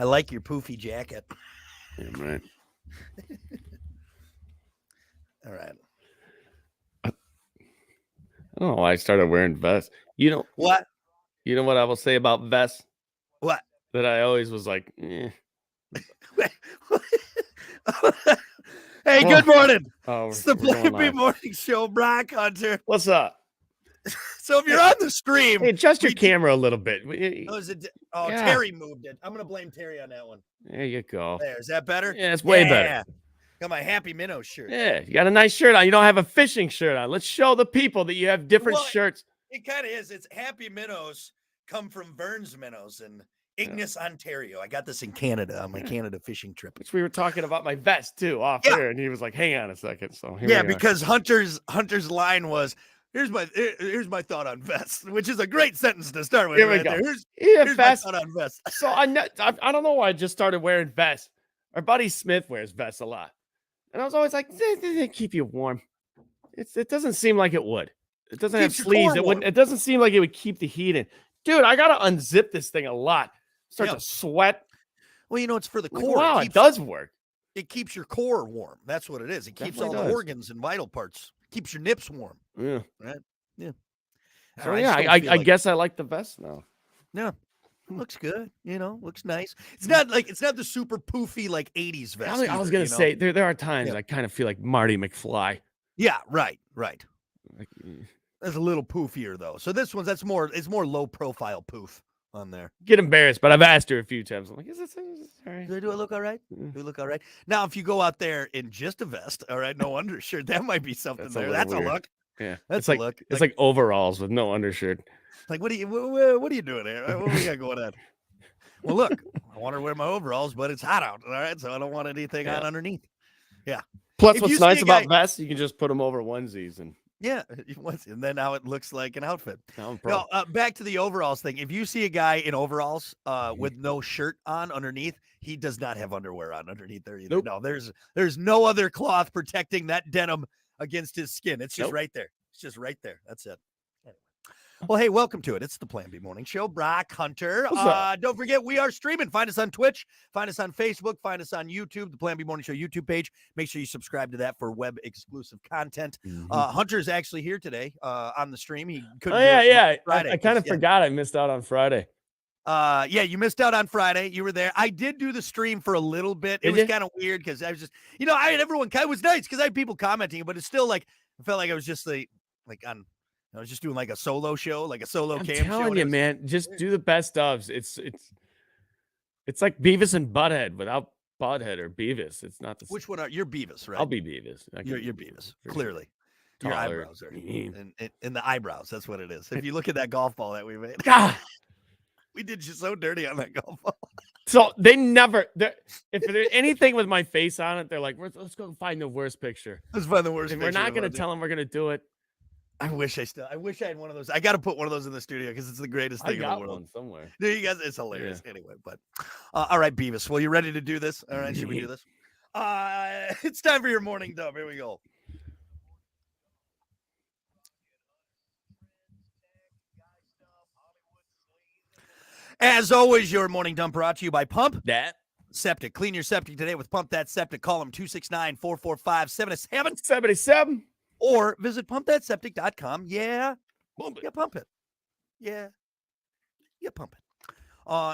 I like your poofy jacket. Yeah, man. All right. I don't know why I started wearing vests. What? You know what I will say about vests? What? That I always was like, eh. Hey, good morning. Oh, It's the we're going Plan B live. Morning Show, Brock Hunter. What's up? So if you're on the stream, Hey, adjust your camera a little bit. Yeah. Terry moved it. I'm gonna blame Terry on that one. There you go. There, is that better? Yeah, it's way better. Got my Happy Minnow shirt. Yeah, you got a nice shirt on. You don't have a fishing shirt on. Let's show the people that you have different shirts. It kind of is. It's Happy Minnows come from Burns Minnows in Ignis, Ontario. I got this in Canada on my Canada fishing trip. Which we were talking about my vest too off air, and he was like, "Hang on a second." So because Hunter's line was, Here's my thought on vests, which is a great sentence to start with. Here we go. Here's my thought on vests. So I don't know why I just started wearing vests. Our buddy Smith wears vests a lot, and I was always like, they keep you warm. It doesn't seem like it would. It doesn't have sleeves. It doesn't seem like it would keep the heat in. Dude, I gotta unzip this thing a lot. Start to sweat. Well, it's for the core. Wow, it does work. It keeps your core warm. That's what it is. It keeps all the organs and vital parts. Keeps your nips warm. Yeah. Right? Yeah. So I guess I like the vest now. Yeah. Looks good. Looks nice. It's not the super poofy like 80s vest. I was gonna say there are times I kind of feel like Marty McFly. Yeah, right. That's a little poofier though. So this one's it's more low profile poof on there. Get embarrassed, but I've asked her a few times. I'm like, is this all right? Do I look all right? Do I look all right? Now, if you go out there in just a vest, all right, no undershirt, that might be something there. That's a look. Yeah, that's a look. It's like overalls with no undershirt. Like, what are you doing here? What do we got going on? Well, look, I want to wear my overalls, but it's hot out. All right, so I don't want anything on underneath. Yeah. Plus, what's nice about vests, you can just put them over onesies and. Yeah, and then now it looks like an outfit. No, back to the overalls thing. If you see a guy in overalls with no shirt on underneath, he does not have underwear on underneath there either. Nope. No, there's no other cloth protecting that denim against his skin. It's just right there. It's just right there. That's it. Well, hey, welcome to it. It's the Plan B Morning Show. Brock Hunter. Don't forget, we are streaming. Find us on Twitch. Find us on Facebook. Find us on YouTube, the Plan B Morning Show YouTube page. Make sure you subscribe to that for web-exclusive content. Mm-hmm. Hunter's actually here today on the stream. He couldn't. I kind of forgot I missed out on Friday. You missed out on Friday. You were there. I did do the stream for a little bit. It was kind of weird because I was just, I had everyone. It was nice because I had people commenting, but it's still like I felt like I was just like on. I was just doing like a solo show, like a solo cam show. I'm telling you, man, just do the best ofs. It's like Beavis and Butthead without Butthead or Beavis. It's not the same. Which one are you're Beavis, right? I'll be Beavis. You're Beavis, clearly. Your eyebrows are in the eyebrows. That's what it is. If you look at that golf ball that we made, God, we did you so dirty on that golf ball. So they never. If there's anything with my face on it, they're like, "Let's go find the worst picture." Let's find the worst. And we're not going to tell them we're going to do it. I wish I had one of those. I got to put one of those in the studio because it's the greatest thing in the world. One somewhere. There you guys. It's hilarious. Yeah. Anyway, but all right, Beavis. Well, you ready to do this? All right, should we do this? It's time for your morning dump. Here we go. As always, your morning dump brought to you by Pump That Septic. Clean your septic today with Pump That Septic. Call them 269-445-7777. Or visit pumpthatseptic.com. Yeah. Pump it. Yeah. Pump it.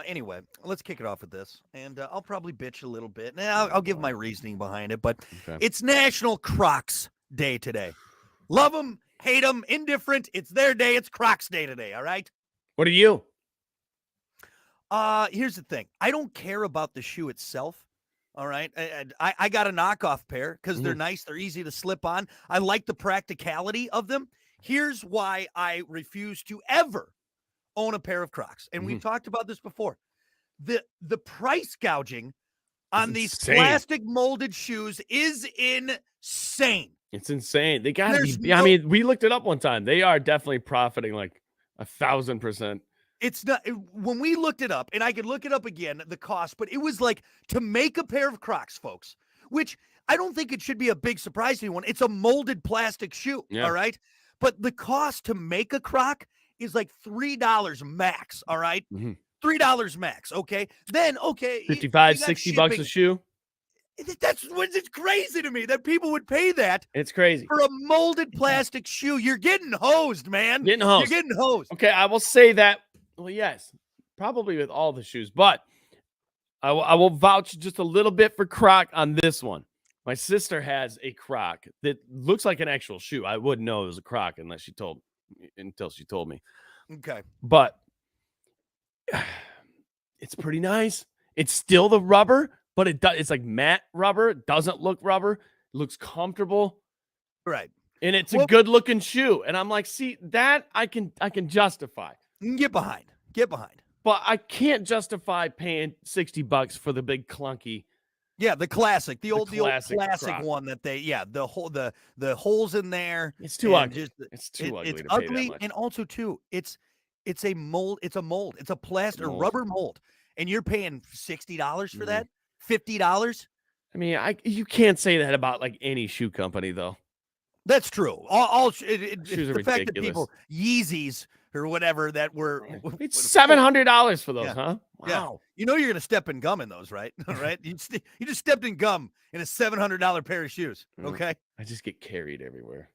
Anyway, let's kick it off with this. And I'll probably bitch a little bit. Now, I'll give my reasoning behind it. But It's National Crocs Day today. Love them, hate them, indifferent. It's their day. It's Crocs Day today. All right? What are you? Here's the thing. I don't care about the shoe itself. All right. I got a knockoff pair because they're nice. They're easy to slip on. I like the practicality of them. Here's why I refuse to ever own a pair of Crocs. And we've talked about this before. The price gouging on these plastic molded shoes is insane. It's insane. They got to be. I mean, we looked it up one time. They are definitely profiting like 1,000%. It's not when we looked it up, and I could look it up again, the cost, but it was like to make a pair of Crocs, folks, which I don't think it should be a big surprise to anyone. It's a molded plastic shoe. Yeah. All right. But the cost to make a Croc is like $3 max. All right. Mm-hmm. $3 max. Okay. Then, okay. 55, $60 a shoe. That's what's it's crazy to me that people would pay that. It's crazy. For a molded plastic shoe. You're getting hosed, man. Getting hosed. You're getting hosed. Okay. I will say that. Well, yes, probably with all the shoes, but I will vouch just a little bit for Croc on this one. My sister has a Croc that looks like an actual shoe. I wouldn't know it was a Croc until she told me. Okay. But it's pretty nice. It's still the rubber, but it's like matte rubber. It doesn't look rubber. It looks comfortable. Right. And it's a good looking shoe. And I'm like, see, that I can justify. Get behind. But I can't justify paying $60 for the big clunky. Yeah, the classic, the old classic Croc. one that the holes in there. It's too ugly. It's too ugly. It's to ugly, pay that much. and also too, it's a mold. It's a mold. It's a plastic rubber mold, and you're paying $60 for that. $50. I mean, you can't say that about like any shoe company though. That's true. Shoes are the ridiculous. fact that people Yeezys or whatever that were it's $700 for those, yeah. huh? Wow. Yeah. You know you're gonna step in gum in those, right? Right? You just stepped in gum in a $700 pair of shoes. Okay. I just get carried everywhere.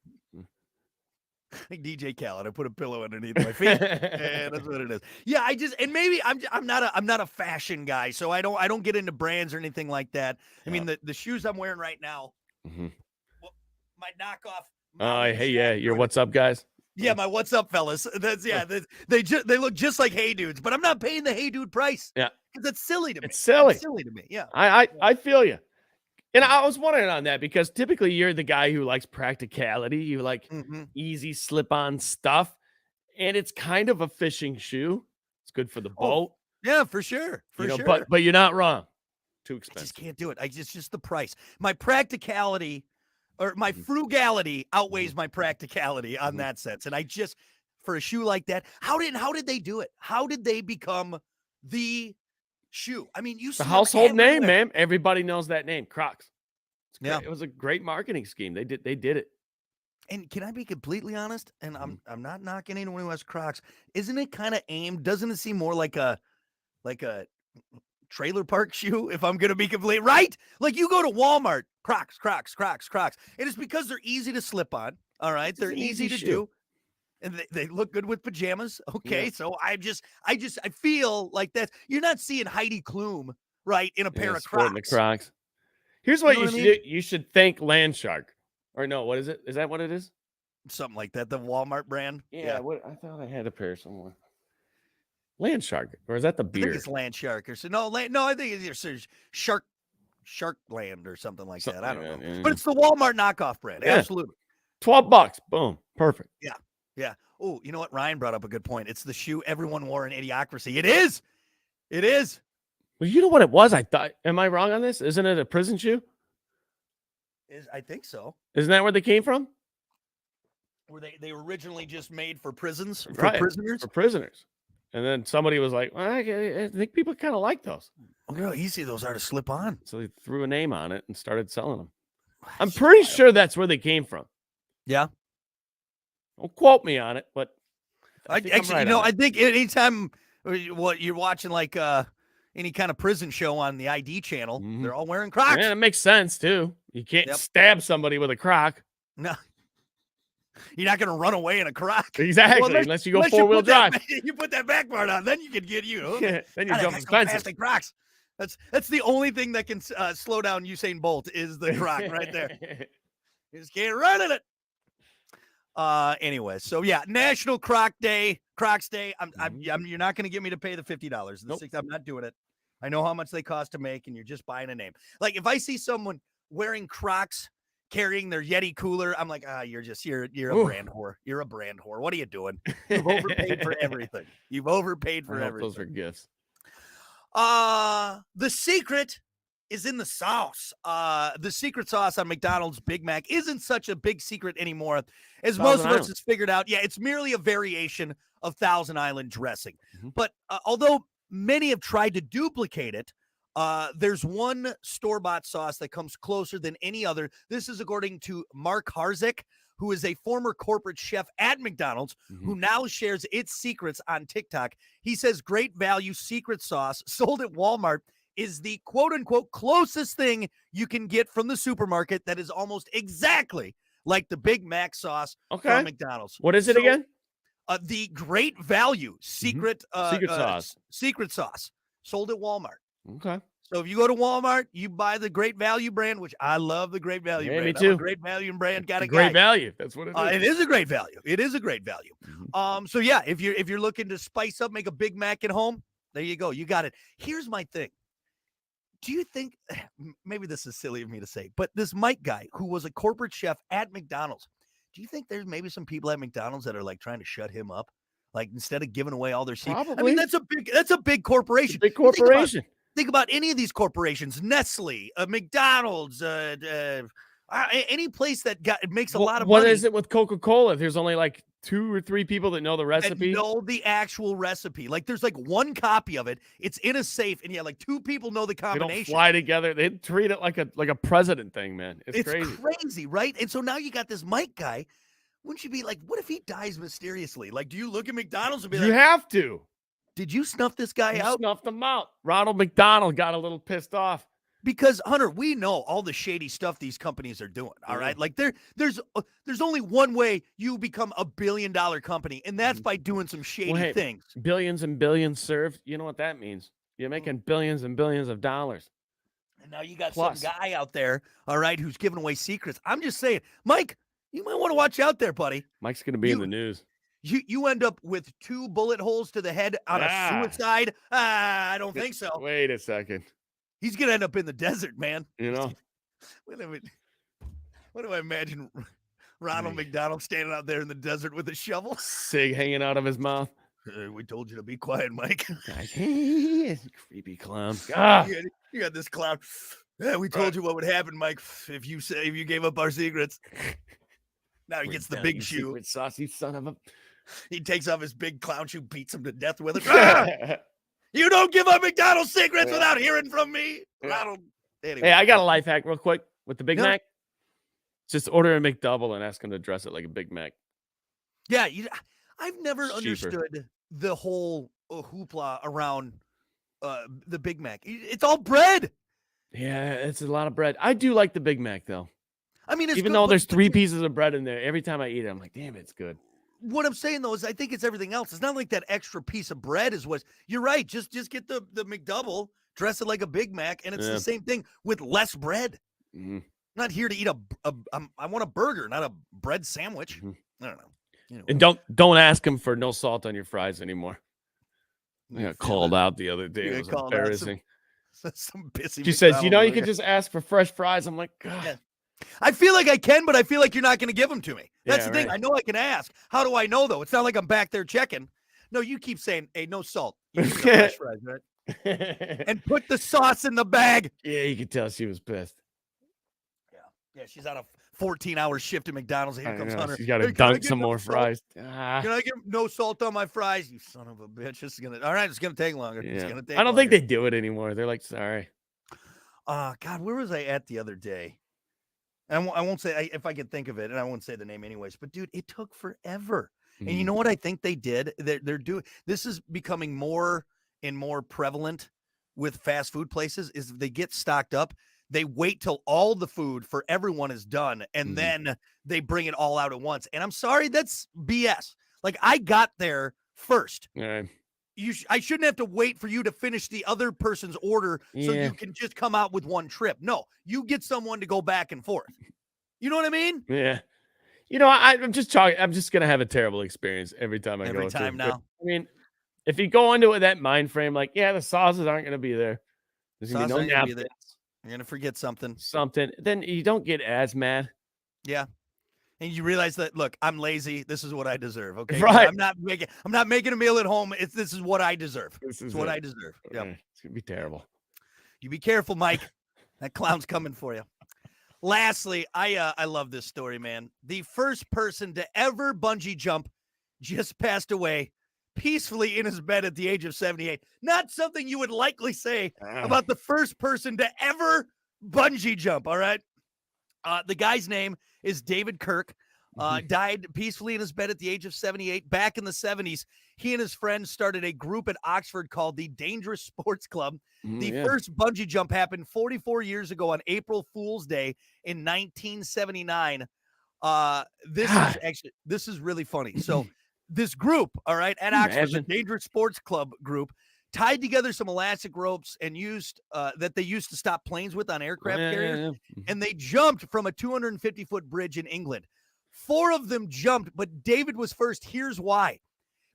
Like DJ Khaled, I put a pillow underneath my feet, and that's what it is. Yeah, and maybe I'm not a fashion guy, so I don't get into brands or anything like that. I mean, the shoes I'm wearing right now, my knockoff. Hey, yeah, your what's up, guys? Yeah, my what's up, fellas. That's they look just like Hey Dudes, but I'm not paying the Hey Dude price. Yeah, because that's silly to me. It's silly. It's silly to me. Yeah, I feel you. And I was wondering on that because typically you're the guy who likes practicality. You like easy slip-on stuff, and it's kind of a fishing shoe. It's good for the boat. Yeah, for sure. But you're not wrong. Too expensive. I just can't do it. It's just the price. My practicality or my frugality outweighs my practicality on that sense. And I just for a shoe like that, how did they do it? How did they become the shoe? I mean, you see the household name, man. Everybody knows that name, Crocs. Yeah, it was a great marketing scheme. They did it. And can I be completely honest? And I'm not knocking anyone who has Crocs. Isn't it kind of aimed? Doesn't it seem more like a trailer park shoe? If I'm gonna be complete right, like you go to Walmart, Crocs, and it's because they're easy to slip on. All right, they're easy to do. And they look good with pajamas. Okay. Yeah. So I feel like that you're not seeing Heidi Klum, right, in a pair of Crocs. Here's what you should do. You should thank Landshark. Or no, what is it? Is that what it is? Something like that. The Walmart brand. Yeah. What I thought I had a pair somewhere. Landshark. Or is that the beer? I think it's Landshark or so. No, I think it's Sharkland or something like that. I don't know. Yeah. But it's the Walmart knockoff brand. Yeah. Absolutely. $12. Boom. Perfect. Yeah. Yeah. Oh, you know what? Ryan brought up a good point. It's the shoe everyone wore in Idiocracy. It is. Well, you know what it was? I thought. Am I wrong on this? Isn't it a prison shoe? I think so. Isn't that where they came from? Were they were originally just made for prisons? For prisoners. And then somebody was like, well, I think people kind of like those. Look how easy those are to slip on. So they threw a name on it and started selling them. I'm pretty sure that's where they came from. Yeah. Don't quote me on it, but I think anytime you're watching like any kind of prison show on the ID channel, they're all wearing Crocs. Yeah, it makes sense too. You can't stab somebody with a Croc. No. You're not going to run away in a Croc. Exactly, unless you go four-wheel drive. You put that back part on, then you can get you. Yeah, then you jump fences. Crocs. That's the only thing that can slow down Usain Bolt is the Croc right there. You just can't run in it. Anyway, so yeah, National Crocs Day. You're not going to get me to pay the $50. Nope. I'm not doing it. I know how much they cost to make, and you're just buying a name. Like if I see someone wearing Crocs, carrying their Yeti cooler, I'm like, you're a brand whore. You're a brand whore. What are you doing? You've overpaid for everything. Those are gifts. The secret is in the sauce. The secret sauce on McDonald's Big Mac isn't such a big secret anymore, as most of us has figured out. Yeah, it's merely a variation of Thousand Island dressing. But although many have tried to duplicate it, there's one store-bought sauce that comes closer than any other. This is according to Mark Harzik, who is a former corporate chef at McDonald's, Mm-hmm. who now shares its secrets on TikTok. He says great value secret sauce sold at Walmart is the quote-unquote closest thing you can get from the supermarket that is almost exactly like the Big Mac sauce from McDonald's. What is it again? The great value secret sauce. secret sauce sold at Walmart. Okay. So if you go to Walmart, you buy the Great Value brand, which I love the Great Value brand. Me too. I'm a Great Value brand got a great value. That's what it is. It is a great value. It is a great value. Mm-hmm. So yeah, if you're looking to spice up, make a Big Mac at home, there you go. You got it. Here's my thing. Do you think, maybe this is silly of me to say, but this Mike guy who was a corporate chef at McDonald's, do you think there's maybe some people at McDonald's that are like trying to shut him up? Like instead of giving away all their secrets? Probably. I mean, that's a big corporation. Big corporation. Think about any of these corporations, Nestle, McDonald's, any place that makes a lot of money. What is it with Coca-Cola? There's only like 2 or 3 people that know the recipe. Know the actual recipe. Like there's like one copy of it. It's in a safe, and like 2 people know the combination. They don't fly together. They treat it like a president thing, man. It's crazy, right? And so now you got this Mike guy. Wouldn't you be like, what if he dies mysteriously? Like, do you look at McDonald's and be like, you have to. Did you snuff this guy out? Snuffed him out. Ronald McDonald got a little pissed off. Because Hunter, we know all the shady stuff these companies are doing. All right. Like there's only one way you become a $1 billion company, and that's by doing some shady things. Billions and billions served. You know what that means? You're making billions and billions of dollars. And now you got some guy out there, all right, who's giving away secrets. I'm just saying, Mike, you might want to watch out there, buddy. Mike's going to be in the news. You end up with 2 bullet holes to the head on a suicide? I don't think so. Wait a second. He's going to end up in the desert, man. You know? What do I imagine Ronald McDonald standing out there in the desert with a shovel? Cig hanging out of his mouth. We told you to be quiet, Mike. Creepy clown. You got this clown. Yeah, we told you what would happen, Mike, if you gave up our secrets. Now he gets the big shoe. Secret saucy son of a... He takes off his big clown shoe, beats him to death with it. You don't give up McDonald's secrets without hearing from me, Ronald. Anyway. Hey, I got a life hack real quick with the Big Mac. Just order a McDouble and ask him to dress it like a Big Mac. Yeah, I've never understood the whole hoopla around the Big Mac. It's all bread. Yeah, it's a lot of bread. I do like the Big Mac, though. I mean, even though there's 3 pieces of bread in there, every time I eat it, I'm like, damn, it's good. What I'm saying, though, is I think it's everything else. It's not like that extra piece of bread is what you're right. Just get the McDouble, dress it like a Big Mac, and it's the same thing with less bread. Mm-hmm. I'm not here to eat I want a burger, not a bread sandwich. Mm-hmm. I don't know. Anyway. And don't ask him for no salt on your fries anymore. I got called out the other day. It was embarrassing. Some pissy. She says, you can just ask for fresh fries. I'm like, God. Yeah. I feel like I can, but I feel like you're not going to give them to me. That's the thing. Right. I know I can ask. How do I know, though? It's not like I'm back there checking. No, you keep saying, hey, no salt. You keep the fresh fries, right? And put the sauce in the bag. Yeah, you could tell she was pissed. Yeah, she's on a 14-hour shift at McDonald's. Here comes Hunter. She's got to dunk some more fries. Can I get no salt on my fries? You son of a bitch. All right, it's going to take longer. Yeah. It's gonna take I don't think they do it anymore. They're like, sorry. God, where was I at the other day? I won't say if I can think of it, and I won't say the name anyways. But dude, it took forever. And you know what I think they did? They're doing this is becoming more and more prevalent with fast food places. Is they get stocked up, they wait till all the food for everyone is done, and then they bring it all out at once. And I'm sorry, that's BS. Like I got there first. Yeah. I shouldn't have to wait for you to finish the other person's order so you can just come out with one trip. No, you get someone to go back and forth. You know what I mean? Yeah. I'm just talking. I'm just going to have a terrible experience every time I go. Every time now. I mean, if you go into it with that mind frame, like, the sauces aren't going to be there. There's going to be no napkins. You're going to forget something. Then you don't get as mad. Yeah. And you realize that, look, I'm lazy. This is what I deserve. Okay. Right. I'm not making a meal at home. This is what I deserve. This is what I deserve. Yep. It's going to be terrible. You be careful, Mike. That clown's coming for you. Lastly, I love this story, man. The first person to ever bungee jump just passed away peacefully in his bed at the age of 78. Not something you would likely say about the first person to ever bungee jump. All right. The guy's name is David Kirk. died peacefully in his bed at the age of 78. Back in the 70s, he and his friends started a group at Oxford called the Dangerous Sports Club. The first bungee jump happened 44 years ago on April Fool's Day in 1979. This is really funny. So this group, all right, at Oxford, the Dangerous Sports Club group, tied together some elastic ropes and used that they used to stop planes with on aircraft carriers, and they jumped from a 250-foot bridge in England. 4 of them jumped, but David was first. Here's why.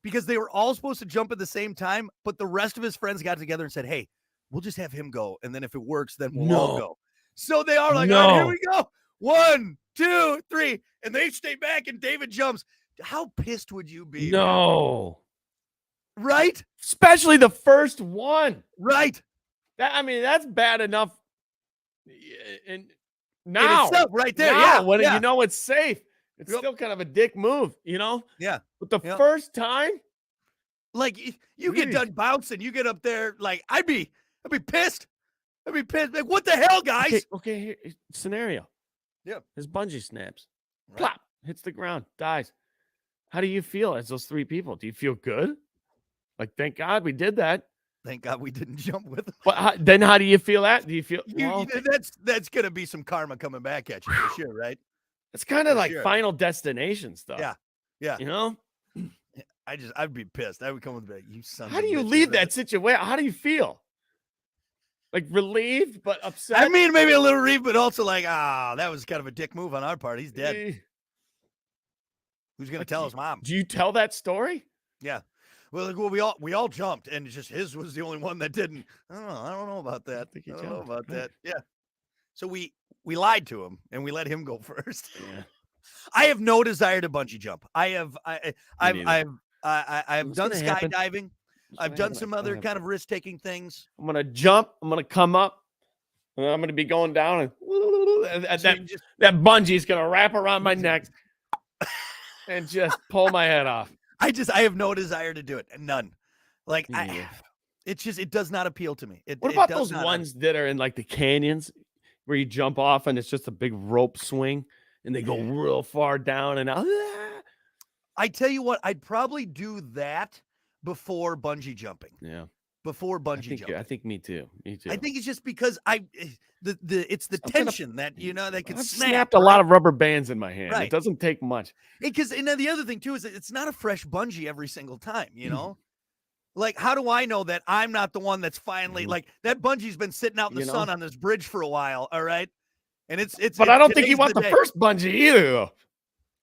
Because they were all supposed to jump at the same time, but the rest of his friends got together and said, hey, we'll just have him go, and then if it works, then we'll all go. So they are like, all right, here we go. 1, 2, 3, and they stay back, and David jumps. How pissed would you be? No. Man? Right? Especially the first one. Right. That's bad enough. And now, itself, right there, when you know it's safe, it's still kind of a dick move, you know? Yeah. But the first time, like you get done bouncing, you get up there, like I'd be pissed. I'd be pissed. Like, what the hell, guys? Okay, here, scenario. Yeah. His bungee snaps. Right. Plop, hits the ground, dies. How do you feel as those 3 people? Do you feel good? Like, thank God we did that. Thank God we didn't jump with them. But then how do you feel that? Do you feel that's going to be some karma coming back at you for sure, right? It's kind of like Final Destination stuff. Yeah. Yeah. You know? I'd be pissed. I would come with you son. How do you leave that situation? How do you feel? Like relieved but upset? I mean, maybe a little relieved, but also like, that was kind of a dick move on our part. He's dead. Who's going to tell his mom? Do you tell that story? Yeah. Well, we all jumped, and just his was the only one that didn't. I don't know about that. I don't know about that. Yeah. So we lied to him, and we let him go first. Yeah. I have no desire to bungee jump. I've done skydiving. I've done some other kind of risk-taking things. I'm gonna jump. I'm gonna come up. And I'm gonna be going down, and that bungee is gonna wrap around my neck and just pull my head off. I have no desire to do it. None. Like it does not appeal to me. What about those ones that are in like the canyons where you jump off and it's just a big rope swing and they go real far down and out? I tell you what, I'd probably do that before bungee jumping. Yeah. Before bungee jumping. I think me too. Me too. I think it's just because it's the tension that that could snap. Snapped a lot of rubber bands in my hand. Right. It doesn't take much. Because and then the other thing too is that it's not a fresh bungee every single time, you know? Like, how do I know that I'm not the one that's finally like that bungee's been sitting out in the sun on this bridge for a while, all right? And it's But I don't think you want the first bungee either, though.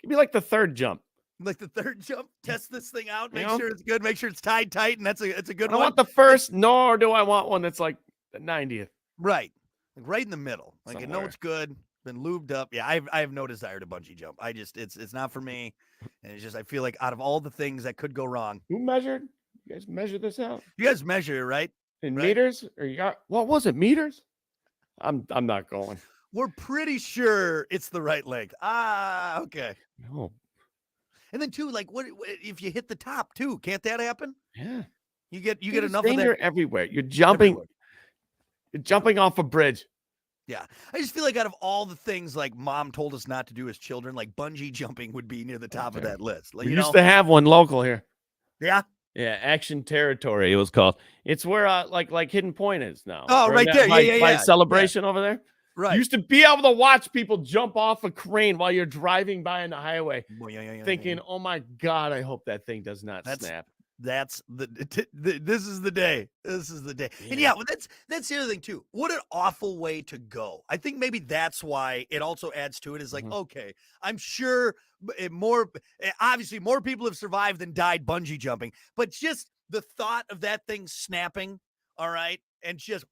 Give me like the third jump. Like the third jump, test this thing out, make sure it's good, make sure it's tied tight, and it's a good one. I don't want the first, nor do I want one that's like the 90th. Right. Like right in the middle. Like I know it's good, been lubed up. Yeah, I have no desire to bungee jump. It's not for me. And it's just I feel like out of all the things that could go wrong. Who measured? You guys measure this out? You guys measure, right? In meters? Or you got what was it? Meters? I'm not going. We're pretty sure it's the right length. Okay. No. And then too, like, what if you hit the top too? Can't that happen? Yeah. You get enough of that everywhere. You're jumping. Everywhere. You're jumping off a bridge. Yeah. I just feel like out of all the things like mom told us not to do as children, like bungee jumping would be near the top of that list. Like, we used to have one local here. Yeah. Yeah, Action Territory it was called. It's where like Hidden Point is now. Oh, right there. By Celebration over there. Right. You used to be able to watch people jump off a crane while you're driving by on the highway, thinking, "Oh my God, I hope that thing does not snap." That's this is the day. This is the day. Yeah. And that's the other thing too. What an awful way to go. I think maybe that's why it also adds to it is like, okay, I'm sure obviously more people have survived than died bungee jumping, but just the thought of that thing snapping, all right, and just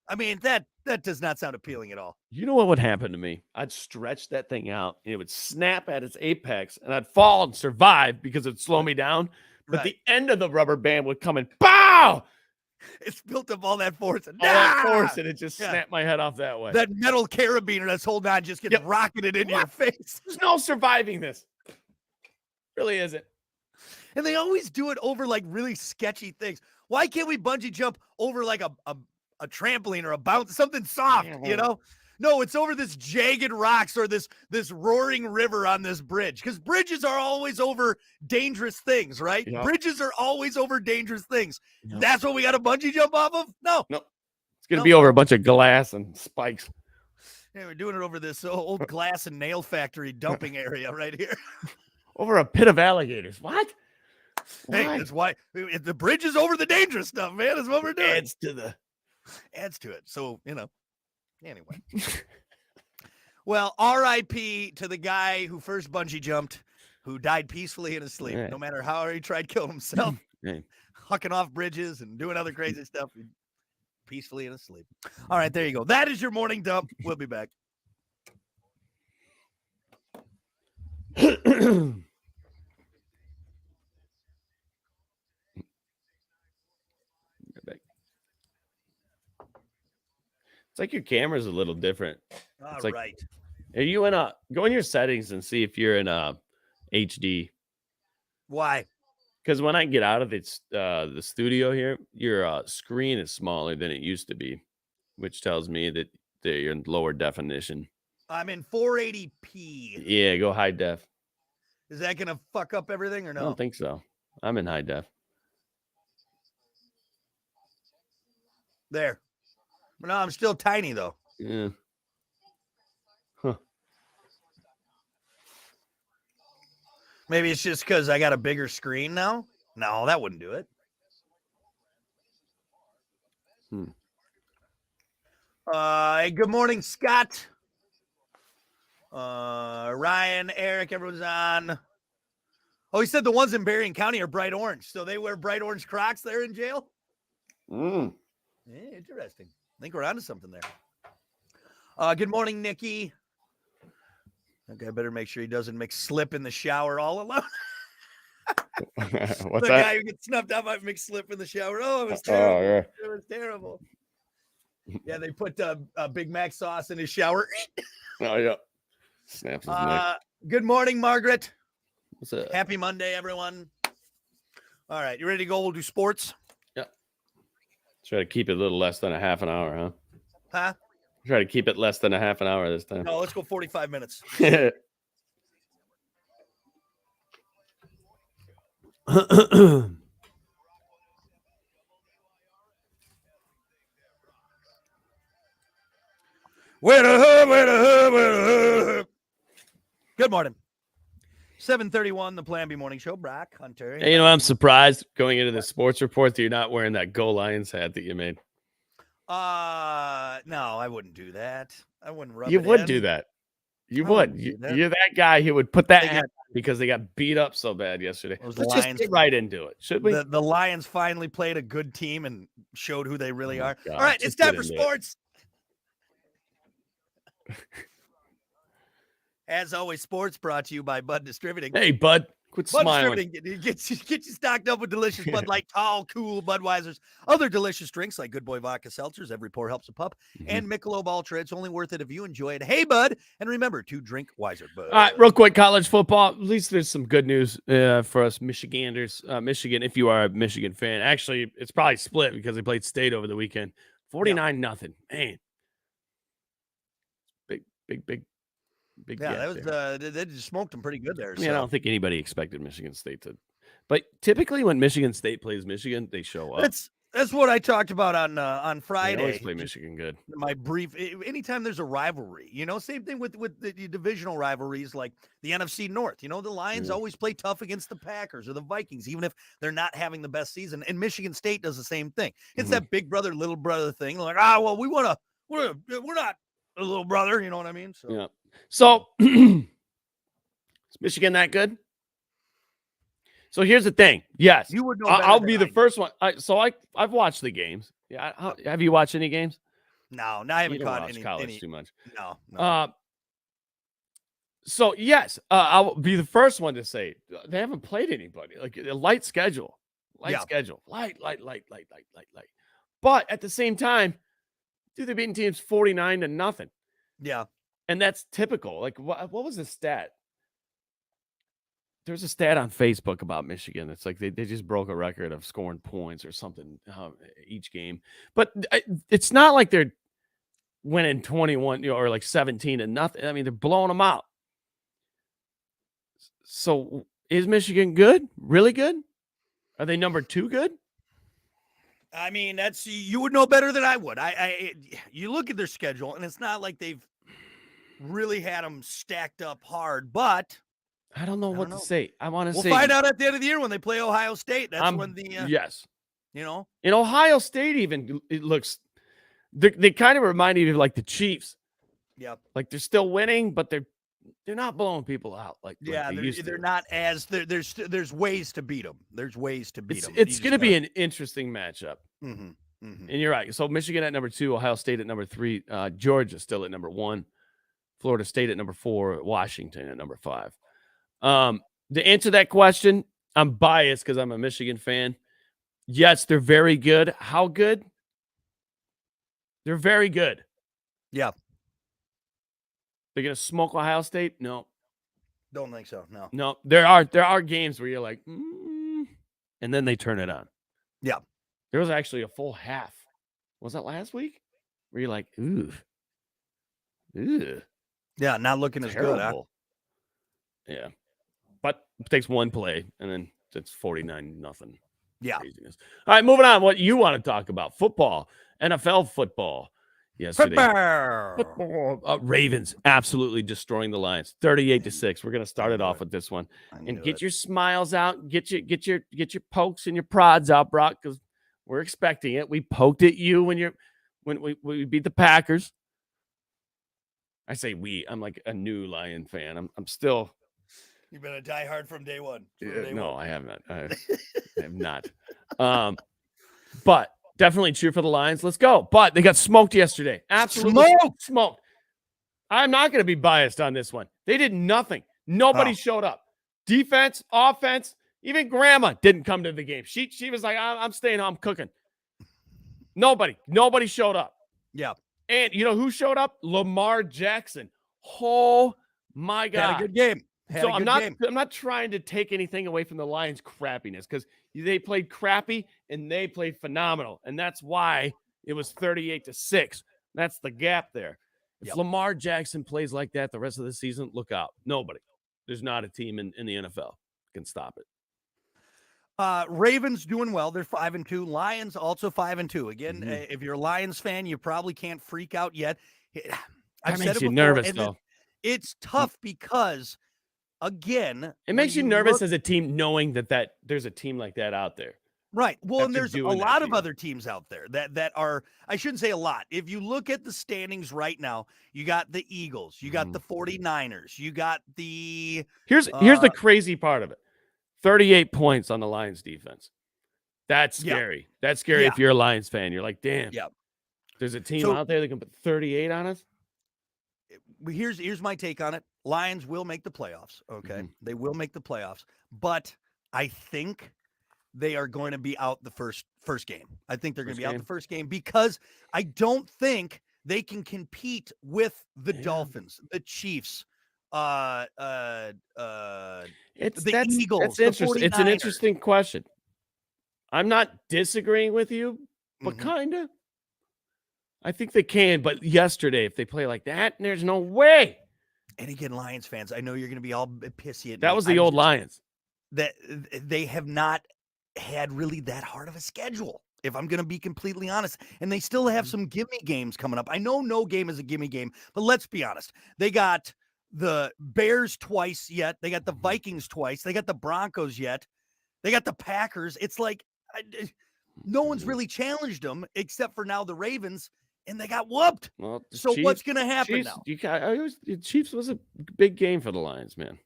that does not sound appealing at all. You know what would happen to me? I'd stretch that thing out, and it would snap at its apex, and I'd fall and survive because it'd slow me down. But the end of the rubber band would come and pow! It's built up all that force. And it just snapped my head off that way. That metal carabiner that's holding on just gets rocketed into your face. There's no surviving this. Really isn't. And they always do it over like really sketchy things. Why can't we bungee jump over like a trampoline or a bounce, something soft, you know? No, it's over this jagged rocks or this roaring river on this bridge. Because bridges are always over dangerous things, right? Yep. Bridges are always over dangerous things. Yep. That's what we got to bungee jump off of? No. It's going to be over a bunch of glass and spikes. Yeah, we're doing it over this old glass and nail factory dumping area right here. Over a pit of alligators. What? Hey, that's why the bridge is over the dangerous stuff, man. That's what we're doing. Adds to it. So, anyway. Well, R.I.P. to the guy who first bungee jumped, who died peacefully in his sleep, no matter how he tried killing himself, hucking off bridges and doing other crazy stuff. Peacefully in his sleep. All right, there you go. That is your morning dump. We'll be back. It's like your camera's a little different. All like, right. Are you in go in your settings and see if you're in HD? Why? Because when I get out of the studio here, your screen is smaller than it used to be, which tells me that you're in lower definition. I'm in 480p. Yeah, go high def. Is that going to fuck up everything or no? I don't think so. I'm in high def. There. But no, I'm still tiny, though. Yeah. Huh. Maybe it's just because I got a bigger screen now. No, that wouldn't do it. Hey, good morning, Scott. Ryan, Eric, everyone's on. Oh, he said the ones in Berrien County are bright orange. So they wear bright orange Crocs there in jail? Yeah, interesting. I think we're onto something there. Good morning, Nikki. Okay, I better make sure he doesn't mix slip in the shower all alone. What's the that? guy who gets snuffed out might mix slip in the shower. Oh, it was terrible. Yeah. It was terrible. Yeah, they put Big Mac sauce in his shower. Oh, yeah. Snaps his neck. Good morning, Margaret. What's up? Happy Monday, everyone. All right, you ready to go? We'll do sports. Yeah. Try to keep it a little less than a half an hour, huh? Huh? Try to keep it less than a half an hour this time. No, let's go 45 minutes. Where the hood. Good morning. 7:31, the Plan B Morning Show. Brock Hunter. Hey, I'm surprised going into the sports report that you're not wearing that Go Lions hat that you made. No, I wouldn't do that. I wouldn't rub You it would in. do that. You would. That. You're that guy who would put that hat on because they got beat up so bad yesterday. Let's just get right into it, should we? The Lions finally played a good team and showed who they really are. God, all right, it's time for sports. As always, sports brought to you by Bud Distributing. Hey, Bud. Quit Bud smiling. Distributing get you stocked up with delicious Bud Light, tall, cool Budweisers, other delicious drinks like Good Boy Vodka Seltzers, Every Pour Helps a Pup, and Michelob Ultra. It's only worth it if you enjoy it. Hey, Bud. And remember to drink wiser, Bud. All right, real quick, college football. At least there's some good news for us Michiganders. Michigan, if you are a Michigan fan. Actually, it's probably split because they played State over the weekend. 49-0. Man. Big yeah, that was they just smoked them pretty good there. I mean, I don't think anybody expected Michigan State to, but typically when Michigan State plays Michigan, they show up. That's what I talked about on Friday. They always play Michigan good. My brief, anytime there's a rivalry, same thing with the divisional rivalries like the NFC North. The Lions always play tough against the Packers or the Vikings, even if they're not having the best season. And Michigan State does the same thing. It's that big brother, little brother thing. Like, well, we're not a little brother. You know what I mean? So. Yeah. So, is Michigan that good? So here's the thing. Yes, you would know. I'll be the first one. I've watched the games. Yeah, have you watched any games? No, I haven't caught any college too much. No. So yes, I'll be the first one to say they haven't played anybody. Like a light schedule, light. But at the same time, dude, they're beating teams 49-0. Yeah. And that's typical. Like, what was the stat? There's a stat on Facebook about Michigan. It's like they just broke a record of scoring points or something each game. But it's not like they're winning 21, or like 17-0. I mean, they're blowing them out. So is Michigan good? Really good? Are they number 2 good? I mean, you would know better than I would. You look at their schedule, and it's not like they've really had them stacked up hard, but I don't know what to say. I want to say we'll find out at the end of the year when they play Ohio State. That's when the yes, in Ohio State, even it looks they kind of remind me of like the Chiefs. Yep. Like they're still winning, but they're not blowing people out like they're not as there's ways to beat them. There's ways to beat them. It's going to be an interesting matchup. Mm-hmm. Mm-hmm. And you're right. So Michigan at number 2, Ohio State at number 3, Georgia still at number 1, Florida State at number 4, Washington at number 5. To answer that question, I'm biased because I'm a Michigan fan. Yes, they're very good. How good? They're very good. Yeah. They're going to smoke Ohio State? No. Don't think so. No. No. There are games where you're like, and then they turn it on. Yeah. There was actually a full half. Was that last week? Where you're like, ooh. Yeah, not looking as good. Huh? Yeah. But it takes one play, and then it's 49-0. Yeah. Craziness. All right, moving on. What you want to talk about? Football. NFL football. Yesterday. Football. Ravens absolutely destroying the Lions. 38-6. We're going to start it off with this one. And get your smiles out. Get your pokes and your prods out, Brock, because we're expecting it. We poked at you when we beat the Packers. I say we. I'm like a new Lion fan. I'm still. You've been a diehard from day one. I have not. I have not. But definitely cheer for the Lions. Let's go. But they got smoked yesterday. Absolutely smoked. I'm not going to be biased on this one. They did nothing. Nobody showed up. Defense, offense, even Grandma didn't come to the game. She was like, I'm staying home cooking. Nobody showed up. Yeah. And you know who showed up? Lamar Jackson. Oh my God. Had a good game. I'm not trying to take anything away from the Lions' crappiness because they played crappy and they played phenomenal. And that's why it was 38-6. That's the gap there. If Lamar Jackson plays like that the rest of the season, look out. Nobody. There's not a team in the NFL can stop it. Ravens doing well. They're 5-2. Lions also 5-2. Again, if you're a Lions fan, you probably can't freak out yet. That makes you nervous, though. It's tough because, again, it makes you nervous as a team knowing that there's a team like that out there. Right. Well, and there's a lot of other teams out there that are, I shouldn't say a lot. If you look at the standings right now, you got the Eagles, you got the 49ers, you got the Here's the crazy part of it. 38 points on the Lions defense. That's scary. That's scary if you're a Lions fan. You're like, damn. Yeah. There's a team out there that can put 38 on us. Here's my take on it. Lions will make the playoffs. Okay. They will make the playoffs, but I think they are going to be out the first game. I think they're going to be out the first game because I don't think they can compete with the Dolphins, the Chiefs, the Eagles. That's interesting. It's an interesting question. I'm not disagreeing with you, but kind of. I think they can, but yesterday, if they play like that, there's no way. And again, Lions fans, I know you're going to be all pissy at me. That was the old Lions. That they have not had really that hard of a schedule, if I'm going to be completely honest. And they still have some gimme games coming up. I know no game is a gimme game, but let's be honest. They got the Bears twice yet. They got the Vikings twice. They got the Broncos yet. They got the Packers. It's like no one's really challenged them except for now the Ravens, and they got whooped. Well, so Chiefs, what's going to happen now? The Chiefs was a big game for the Lions, man.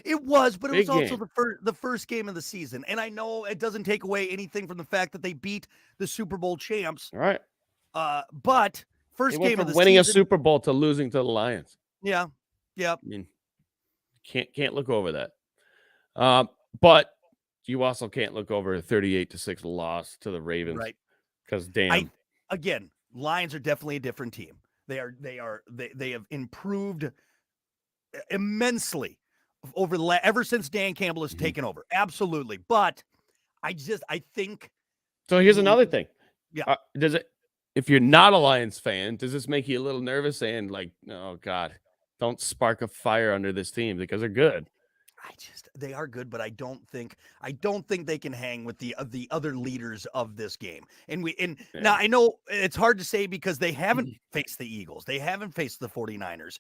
It was, but it was also the first game of the season. And I know it doesn't take away anything from the fact that they beat the Super Bowl champs. All right. But first game of the winning season, a Super Bowl to losing to the Lions. Yeah. Yeah. I mean, can't look over that. But you also can't look over a 38-6 loss to the Ravens. Right. Because again, Lions are definitely a different team. They have improved immensely over ever since Dan Campbell has taken over. Absolutely. But I think. So here's another thing. Yeah. if you're not a Lions fan, does this make you a little nervous and like, oh God, don't spark a fire under this team because they're good? They are good, but I don't think they can hang with the other leaders of this game. Now I know it's hard to say because they haven't faced the Eagles, they haven't faced the 49ers.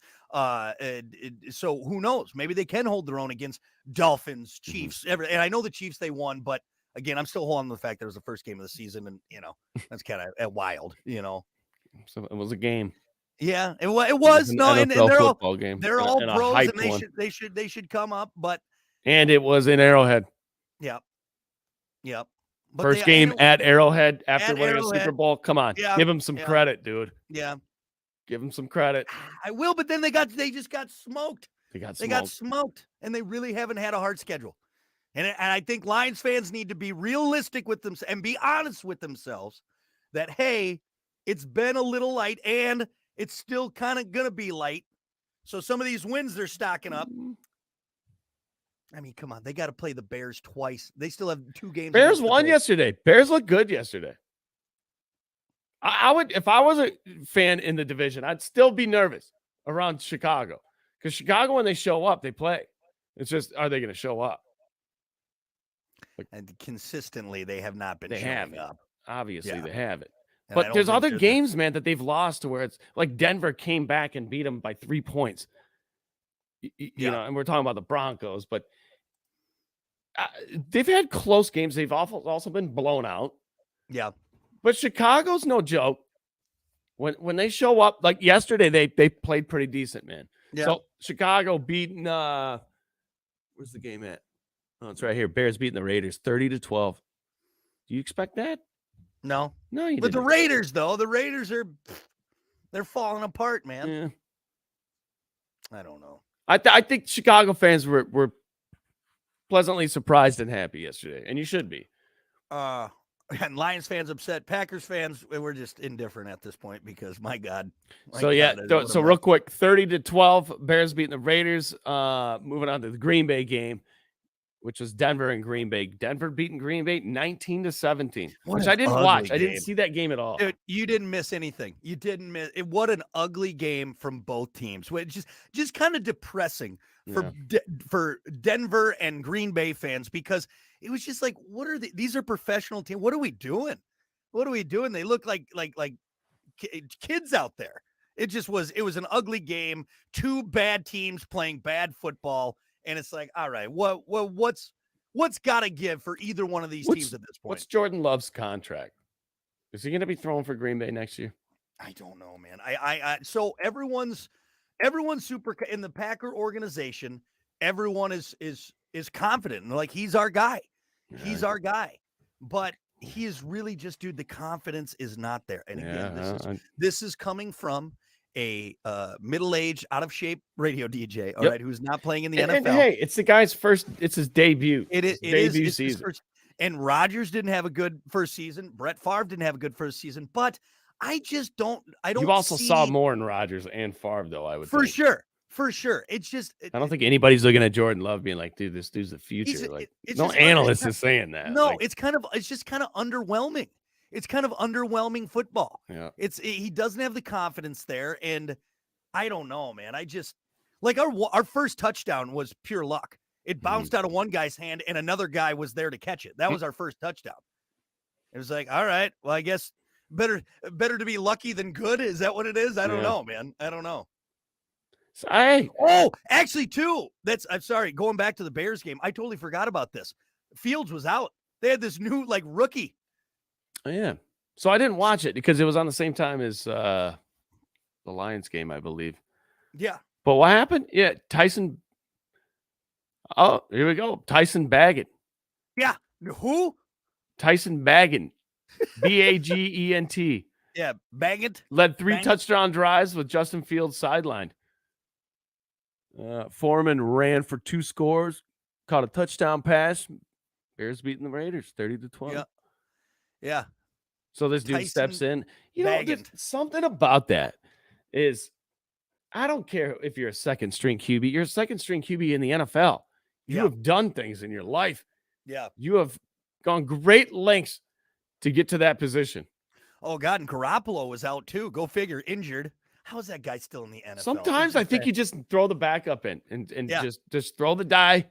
So who knows? Maybe they can hold their own against Dolphins, Chiefs, and I know the Chiefs, they won, but again, I'm still holding the fact that it was the first game of the season, and that's kind of wild, So it was a game. Yeah, it was. No, and they're all pros, and they should come up, but it was in Arrowhead. Yep. But first game at Arrowhead after winning a Super Bowl. Come on, give them some credit, dude. Yeah, give them some credit. I will, but then they just got smoked. They got smoked, and they really haven't had a hard schedule. And I think Lions fans need to be realistic with them and be honest with themselves that hey, it's been a little light, and it's still kind of going to be light. So some of these wins they're stocking up. I mean, come on. They got to play the Bears twice. They still have 2 games. Bears won yesterday. Bears looked good yesterday. I would, if I was a fan in the division, I'd still be nervous around Chicago. Because Chicago, when they show up, they play. It's just, are they going to show up? And consistently, they have not been showing up. Obviously, they haven't. But there's other games, man, that they've lost to where it's like Denver came back and beat them by 3 points. You know, and we're talking about the Broncos, but they've had close games. They've also been blown out. Yeah. But Chicago's no joke. When they show up, like yesterday, they played pretty decent, man. Yeah. So Chicago beating where's the game at? Oh, it's right here. Bears beating the Raiders 30-12. Do you expect that? No. No, you But the Raiders, though, they're falling apart, man. Yeah. I don't know. I think Chicago fans were pleasantly surprised and happy yesterday, and you should be. And Lions fans upset. Packers fans, we're just indifferent at this point because, my God. So real quick, 30-12, Bears beating the Raiders. Moving on to the Green Bay game, which was Denver and Green Bay. Denver beating Green Bay 19-17, which I didn't watch. Game. I didn't see that game at all. Dude, you didn't miss anything. You didn't miss it. What an ugly game from both teams. Which just kind of depressing for Denver and Green Bay fans because it was just like, what are these are professional teams. What are we doing? What are we doing? They look like kids out there. It was an ugly game. 2 bad teams playing bad football. And it's like, all right, what's got to give for either one of these teams at this point? What's Jordan Love's contract? Is he going to be throwing for Green Bay next year? I don't know, man. So everyone's super in the Packer organization. Everyone is confident and like he's our guy. Right. He's our guy. But he is really just, dude, the confidence is not there. And again, this is coming from a middle-aged, out-of-shape radio DJ, all right, who's not playing in the NFL. And hey, it's the guy's it's his debut. It's debut season. And Rodgers didn't have a good first season. Brett Favre didn't have a good first season. But I don't. You also saw more in Rodgers and Favre, though. I would for sure. It's just I don't think anybody's looking at Jordan Love being like, dude, this dude's the future. No analyst is saying that. No, it's just kind of underwhelming. It's kind of underwhelming football. Yeah. He doesn't have the confidence there. And I don't know, man. I just like our first touchdown was pure luck. It bounced out of one guy's hand and another guy was there to catch it. That was our first touchdown. It was like, all right, well, I guess better to be lucky than good. Is that what it is? I don't know, man. I don't know. Actually too. I'm sorry. Going back to the Bears game. I totally forgot about this. Fields was out. They had this new rookie. Oh, yeah. So I didn't watch it because it was on the same time as the Lions game, I believe. Yeah. But what happened? Yeah, Tyson. Oh, here we go. Tyson Bagent. Yeah. Who? Tyson Bagent. Bagent. Yeah, Bagent. Led 3 touchdown drives with Justin Fields sidelined. Foreman ran for 2 scores, caught a touchdown pass. Bears beating the Raiders 30-12. Yeah. Yeah. So this dude steps in. You know, something about that is, I don't care if you're a second string QB. You're a second string QB in the NFL. You have done things in your life. Yeah. You have gone great lengths to get to that position. Oh God, and Garoppolo was out too. Go figure, injured. How is that guy still in the NFL? Sometimes I think you just throw the backup in and Yeah. just throw the die.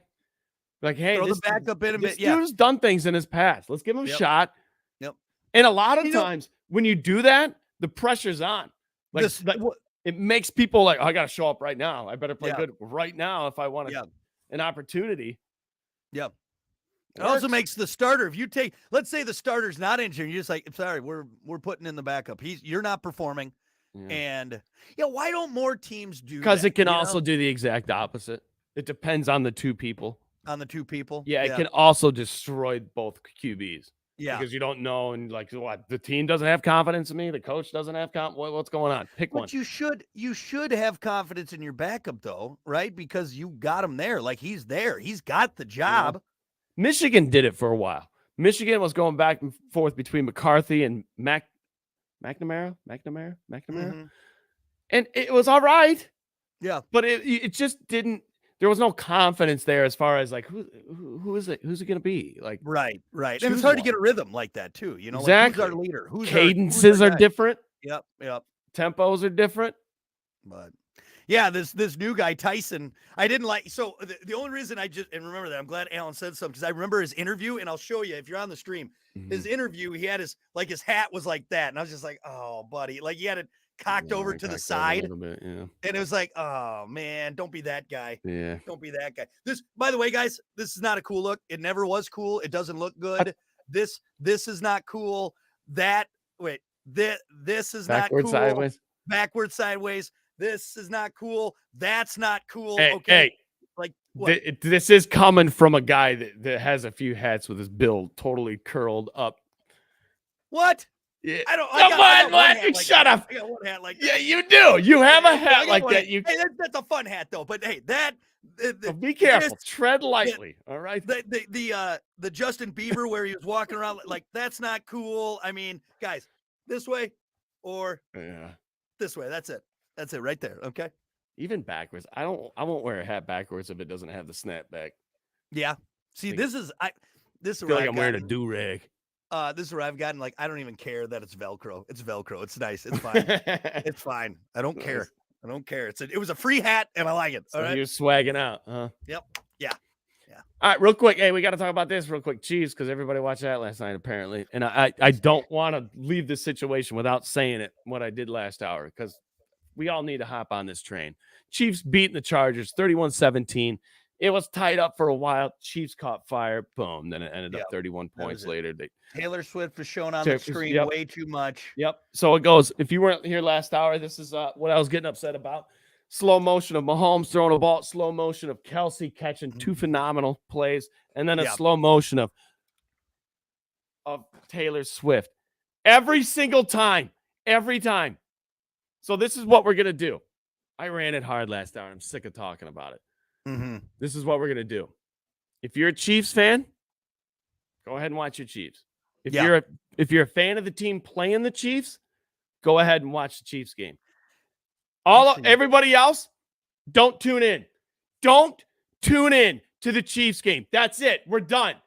Like, hey, throw the this backup in a this bit. Yeah. dude's done things in his past. Let's give him a Yep. shot. Yep. And a lot of You know- times when you do that, the pressure's on. Like, This- it makes people like, I got to show up right now. I better play Yeah. good right now if I want Yeah. an opportunity. Yeah. It also makes the starter. If you take, let's say the starter's not injured, you're just like, I'm sorry, we're putting in the backup. You're not performing. Yeah. And why don't more teams do that? Because it can also do the exact opposite. It depends on the two people. On the two people. Yeah, it can also destroy both QBs. Yeah. Because you don't know, and like, what, the team doesn't have confidence in me, the coach doesn't have confidence. What's going on? Pick one. But you should have confidence in your backup though, right? Because you got him there. Like, he's there. He's got the job. Yeah. Michigan did it for a while. Michigan was going back and forth between McCarthy and McNamara. Mm-hmm. And it was all right. Yeah. But it just didn't. There was no confidence there as far as like who is it? Who's it going to be? Like, right. And it's hard to get a rhythm like that too. You know, exactly. like, who's our leader? Cadences are different. Yep. Tempos are different. But yeah, this new guy Tyson, I didn't like. So the only reason and remember that, I'm glad Alan said something, because I remember his interview, and I'll show you if you're on the stream. Mm-hmm. His interview, he had his hat was like that, and I was just like, oh, buddy, like he had it cocked over to the side, bit, and it was like, oh man, don't be that guy. Yeah, don't be that guy. This, by the way, guys, this is not a cool look. It never was cool. It doesn't look good. This is not cool. This is not cool. Sideways. Backward sideways. This is not cool. That's not cool. Hey, okay. Hey. Like, what? This is coming from a guy that has a few hats with his bill totally curled up. What? Yeah. I don't. Come on, shut up. I got one hat like that. Yeah, you do. You have a hat like that. Hey, that's a fun hat though. But hey, so be careful. Tread lightly. All right. The Justin Bieber where he was walking around like that's not cool. I mean, guys, this way or this way. That's it. That's it right there. Okay. Even backwards. I won't wear a hat backwards if it doesn't have the snapback. Yeah. See, this is I feel like I'm wearing a do-rag. This is where I've gotten, like, I don't even care that it's Velcro. It's Velcro. It's nice. It's fine. It's fine. I don't care. I don't care. It was a free hat, and I like it. So you're swagging out, huh? Yep. Yeah. All right, real quick. Hey, we got to talk about this real quick. Chiefs, because everybody watched that last night, apparently. And I don't want to leave this situation without saying it, what I did last hour, because we all need to hop on this train. Chiefs beating the Chargers 31-17. It was tied up for a while. Chiefs caught fire. Boom. Then it ended up 31 points later. Taylor Swift was shown on the screen way too much. Yep. So it goes. If you weren't here last hour, this is what I was getting upset about. Slow motion of Mahomes throwing a ball. Slow motion of Kelsey catching two phenomenal plays. And then a slow motion of Taylor Swift. Every single time. Every time. So this is what we're going to do. I ran it hard last hour. I'm sick of talking about it. Mm-hmm. This is what we're going to do. If you're a Chiefs fan, go ahead and watch your Chiefs. If you're a fan of the team playing the Chiefs, go ahead and watch the Chiefs game. Everybody else, don't tune in. Don't tune in to the Chiefs game. That's it. We're done.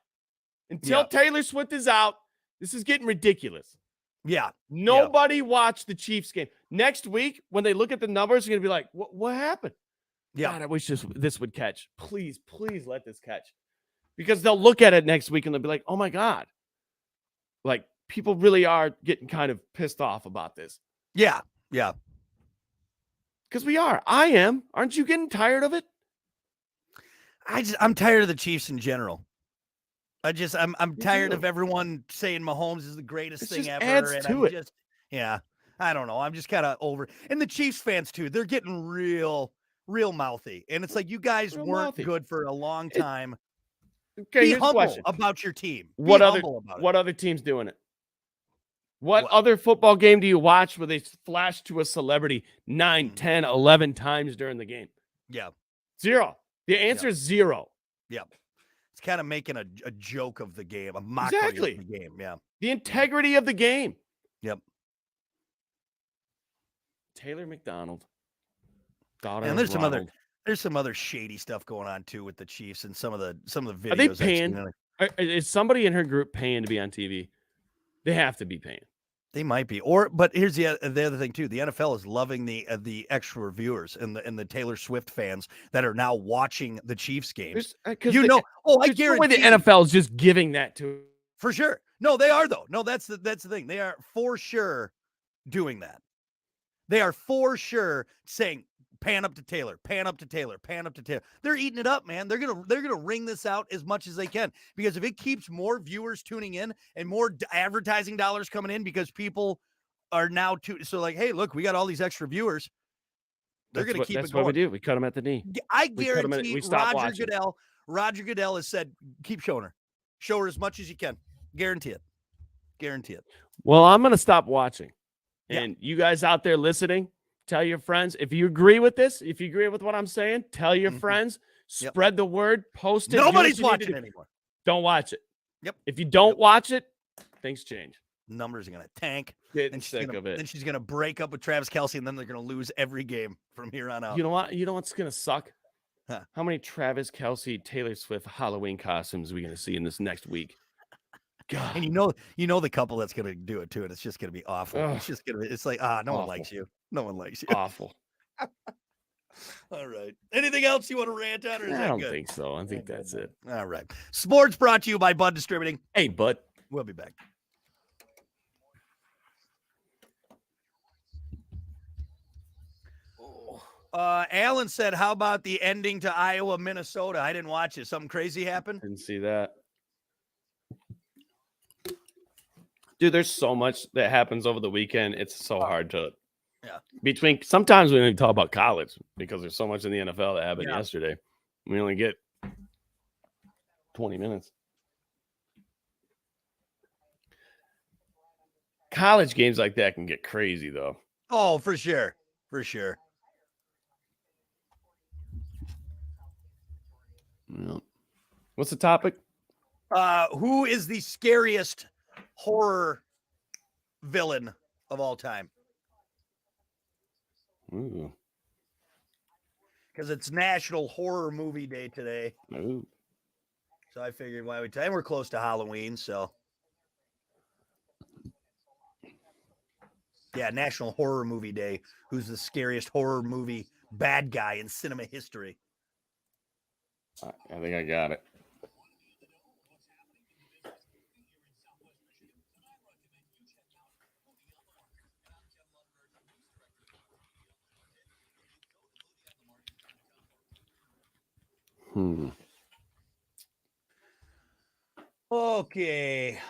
Until Taylor Swift is out, this is getting ridiculous. Yeah. Nobody watched the Chiefs game. Next week, when they look at the numbers, they're going to be like, what happened? Yeah. God, I wish this would catch. Please let this catch. Because they'll look at it next week and they'll be like, oh my God. Like, people really are getting kind of pissed off about this. Yeah. Yeah. Because we are. I am. Aren't you getting tired of it? I'm tired of the Chiefs in general. I'm tired of everyone saying Mahomes is the greatest thing ever. Adds to it. I don't know. I'm just kind of over. And the Chiefs fans too. They're getting real mouthy. And it's like, you guys weren't good for a long time. Okay, be humble about your team. What other team's doing it? What other football game do you watch where they flash to a celebrity 9, 10, 11 times during the game? Yeah. 0. The answer is 0. Yeah. It's kind of making a joke of the game, a mockery of the game. Yeah. The integrity of the game. Yep. Taylor McDonald. Daughter and there's Ronald. some other shady stuff going on too with the Chiefs and some of the videos. Are they paying? Is somebody in her group paying to be on TV? They have to be paying. They might be, but here's the other thing too. The NFL is loving the extra viewers and the Taylor Swift fans that are now watching the Chiefs games. I guarantee the way the NFL is just giving that to for sure. No, they are though. No, that's the thing. They are for sure doing that. They are for sure saying pan up to Taylor, pan up to Taylor, pan up to Taylor. They're eating it up, man. They're gonna wring this out as much as they can, because if it keeps more viewers tuning in and more advertising dollars coming in, because people are now so like, hey, look, we got all these extra viewers. They're gonna keep it going. That's what we do. We cut them at the knee. I guarantee Roger Goodell has said, keep showing her, show her as much as you can. Guarantee it. Well, I'm gonna stop watching, and you guys out there listening, tell your friends. If you agree with this, if you agree with what I'm saying, tell your friends, spread the word, post it. Nobody's watching anymore. Don't watch it. Yep. If you don't watch it, things change. Numbers are going to tank. Getting sick of it. Then she's going to break up with Travis Kelce, and then they're going to lose every game from here on out. You know what? You know what's going to suck? Huh. How many Travis Kelce, Taylor Swift Halloween costumes are we going to see in this next week? God. And you know the couple that's going to do it too, and it's just going to be awful. Ugh. It's just going to be, it's like, no one likes you. No one likes you. Awful. All right. Anything else you want to rant on? Or is that I don't good? think so. I think that's it. All right. Sports brought to you by Bud Distributing. Hey, Bud. We'll be back. Alan said, how about the ending to Iowa, Minnesota? I didn't watch it. Something crazy happened? Didn't see that. Dude, there's so much that happens over the weekend. It's so hard to sometimes we don't even talk about college because there's so much in the NFL that happened yesterday. We only get 20 minutes. College games like that can get crazy though. Oh, for sure. For sure. Yeah. What's the topic? Who is the scariest horror villain of all time? Ooh. Because it's National Horror Movie Day today. Ooh. So I figured why we tell. And we're close to Halloween, so yeah, National Horror Movie Day. Who's the scariest horror movie bad guy in cinema history? I think I got it. Okay.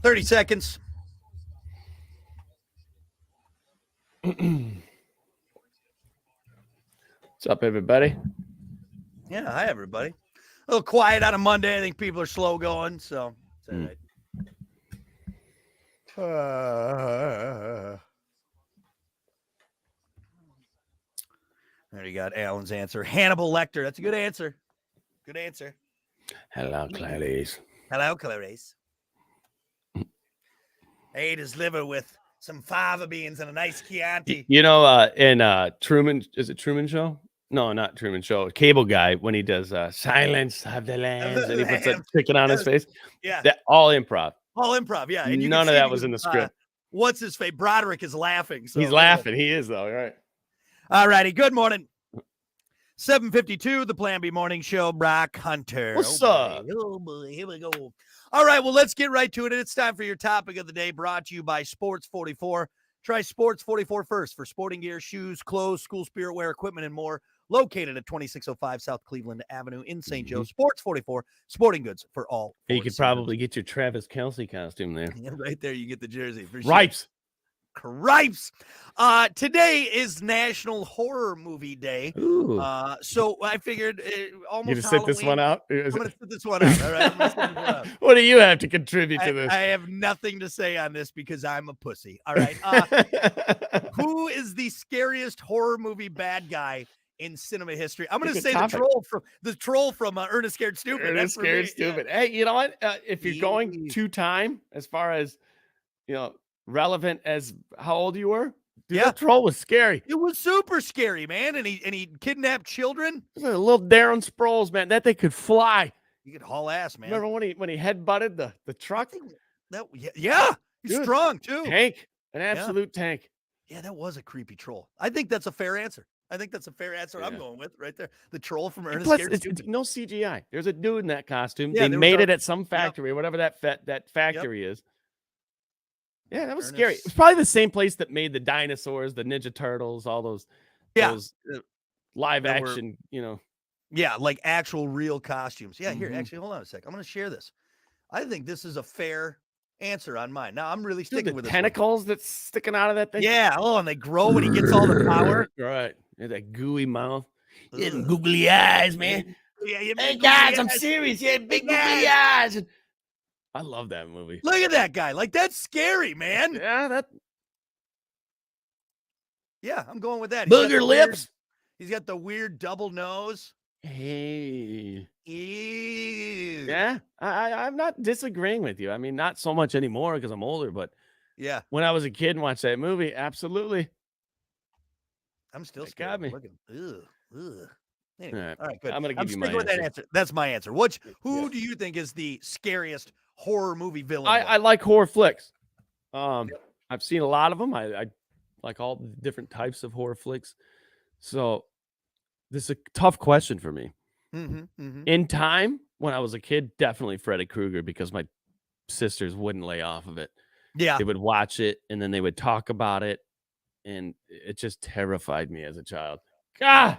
30 seconds. What's up, everybody? Yeah, hi, everybody. A little quiet on a Monday. I think people are slow going, so it's all right. There you got Alan's answer. Hannibal Lecter. That's a good answer. Good answer. Hello, Clarice. Hello, Clarice. I ate his liver with some fava beans and a nice Chianti. You know, in Truman, is it Truman Show? No, not Truman Show. Cable Guy, when he does Silence of the Lambs, and he puts a chicken on his face. Yeah. That all improv. All improv, yeah. And none of that was in the script. What's his face? Broderick is laughing. So he's laughing. He is, though. Right. All righty. Good morning. 7:52, the Plan B Morning Show. Brock Hunter. What's up? Oh, boy. Here we go. All right. Well, let's get right to it. It's time for your topic of the day, brought to you by Sports 44. Try Sports 44 first for sporting gear, shoes, clothes, school spirit wear, equipment, and more. Located at 2605 South Cleveland Avenue in St. Joe. Sports 44, sporting goods for all. You could probably get your Travis Kelce costume there. Yeah, right there, you get the jersey. For Ripes. Cripes. Today is National Horror Movie Day. So I figured almost you to sit this one out? I'm going to sit this one out. All right. I'm gonna sit this one out. What do you have to contribute to this? I have nothing to say on this because I'm a pussy. All right. Who is the scariest horror movie bad guy in cinema history? I'm going to say the troll from Ernest Scared Stupid. Ernest Scared Stupid. Yeah. Hey, you know what? If you're going to time, as far as relevant as how old you were, dude, that troll was scary. It was super scary, man. And he kidnapped children. Little Darren Sproles, man. That thing could fly. You could haul ass, man. Remember when he headbutted the truck? Yeah. He's strong too. Tank, an absolute tank. Yeah, that was a creepy troll. I think that's a fair answer. I'm going with right there. The troll from Ernest Scared Stupid. No CGI. There's a dude in that costume. Yeah, they made it at some factory, whatever that factory is. Yeah, that was scary. It was probably the same place that made the dinosaurs, the Ninja Turtles, all those live action, Yeah, like actual real costumes. Yeah, here, actually, hold on a sec. I'm going to share this. I think this is a fair answer on mine. Now, I'm really sticking with this tentacles that's sticking out of that thing. Yeah. Oh, and they grow when he gets all the power. Right. Yeah, that gooey mouth. He had googly eyes, man. Yeah, hey, guys, I'm serious. He had big googly eyes. I love that movie. Look at that guy. Like, that's scary, man. Yeah, I'm going with that. Booger lips. He's got the weird double nose. Hey. Ew. Yeah, I'm not disagreeing with you. I mean, not so much anymore because I'm older, but yeah, when I was a kid and watched that movie, absolutely. I'm still scared. Got me. Ugh. Anyway, all right, good. I'm gonna give you my answer. That answer. That's my answer. Who do you think is the scariest horror movie villain? I like horror flicks. I've seen a lot of them. I like all the different types of horror flicks. So this is a tough question for me. In time, when I was a kid, definitely Freddy Krueger, because my sisters wouldn't lay off of it. Yeah. They would watch it and then they would talk about it. And it just terrified me as a child. God.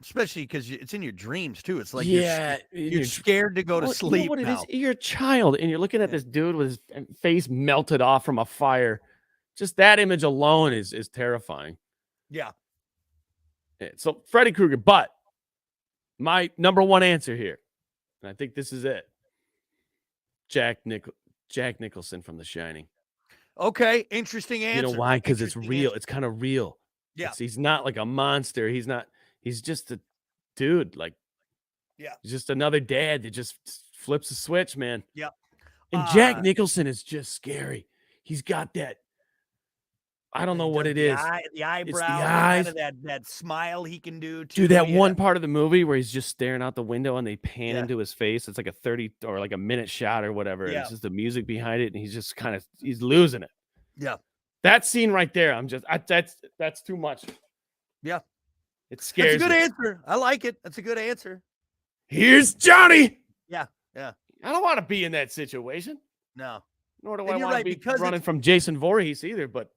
Especially because it's in your dreams, too. It's like you're scared to go to sleep. You know what it is? You're a child and you're looking at this dude with his face melted off from a fire. Just that image alone is terrifying. Yeah. So Freddy Krueger, but my number one answer here, and I think this is it, Jack Nicholson from The Shining. Okay, interesting answer. You know why? Because it's real. It's kind of real. Yeah. He's not like a monster. He's just a dude. Like, he's just another dad that just flips a switch, man. Yeah. And Jack Nicholson is just scary. He's got that. I don't know what it is. The eyebrow, it's the eyes. Kind of that smile he can do. Dude, that one part of the movie where he's just staring out the window and they pan into his face. It's like a 30 or like a minute shot or whatever. Yeah. It's just the music behind it, and he's just he's losing it. Yeah. That scene right there, that's too much. Yeah. It scares me. That's a good answer. I like it. That's a good answer. Here's Johnny. Yeah. Yeah. I don't want to be in that situation. No. Nor do I want to be running from Jason Voorhees either, but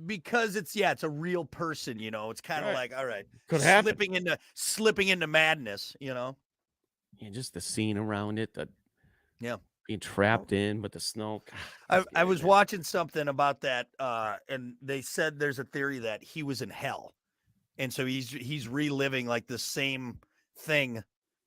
because it's a real person, it's kind of like, all right, could slipping into madness, and just the scene around it, being trapped in with the snow. I was watching something about that, and they said there's a theory that he was in hell, and so he's reliving like the same thing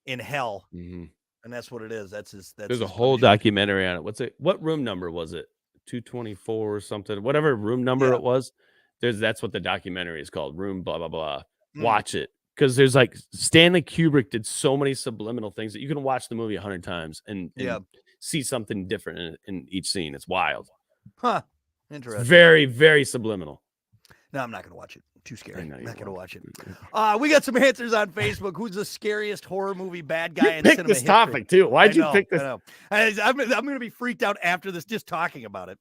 in hell, and that's what it is. There's a whole documentary on it. What room number was it? 224 or something, whatever room number it was. That's what the documentary is called, room blah blah blah. Watch it, because there's like Stanley Kubrick did so many subliminal things that you can watch the movie 100 times and see something different in each scene. It's wild. Interesting. Very, very subliminal. No, I'm not gonna watch it. Too scary. I'm not going to watch it. We got some answers on Facebook. Who's the scariest horror movie bad guy in cinema this topic too? Why'd you pick this? I'm going to be freaked out after this just talking about it.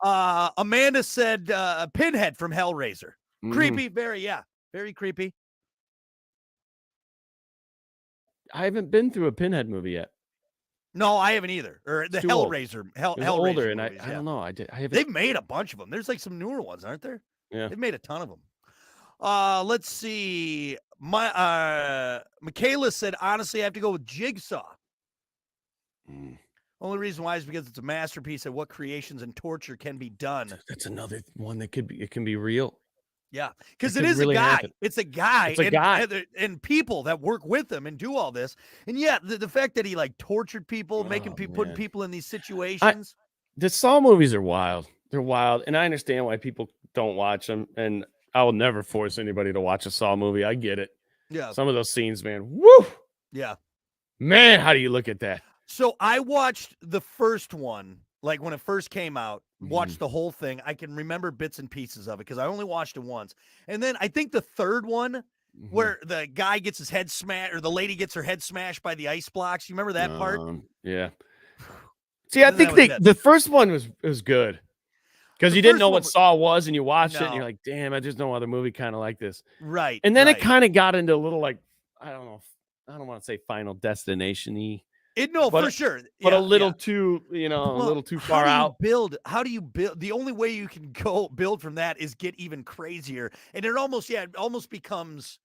Amanda said Pinhead from Hellraiser. Creepy, very creepy. I haven't been through a Pinhead movie yet. No, I haven't either. Or the Hellraiser. Hellraiser older, movies, and I don't know. They've made a bunch of them. There's like some newer ones, aren't there? Yeah, they've made a ton of them. Let's see. Michaela said, honestly, I have to go with Jigsaw. Only reason why is because it's a masterpiece of what creations and torture can be done. That's another one that can be real. Yeah, because it is really a guy. It's a guy. And people that work with him and do all this. And the fact that he like tortured people, putting people in these situations. The Saw movies are wild. They're wild, and I understand why people don't watch them. And I will never force anybody to watch a Saw movie. I get it. Yeah. Some of those scenes, man. Woo! Yeah. Man, how do you look at that? So I watched the first one, like when it first came out, watched the whole thing. I can remember bits and pieces of it because I only watched it once. And then I think the third one, where the guy gets his head smashed, or the lady gets her head smashed by the ice blocks. You remember that part? Yeah. See, I think the first one was good. Because you didn't know what Saw was, and you watched it, and No. you're like, "Damn, there's no other movie kind of like this." Right. And then it right. kind of got into a little like, I don't know, I don't want to say Final Destination-y, No, but for sure. but a Yeah, little yeah. too, a Well, little too how far do you out. build? How do you build? The only way you can go build from that is get even crazier, and it almost becomes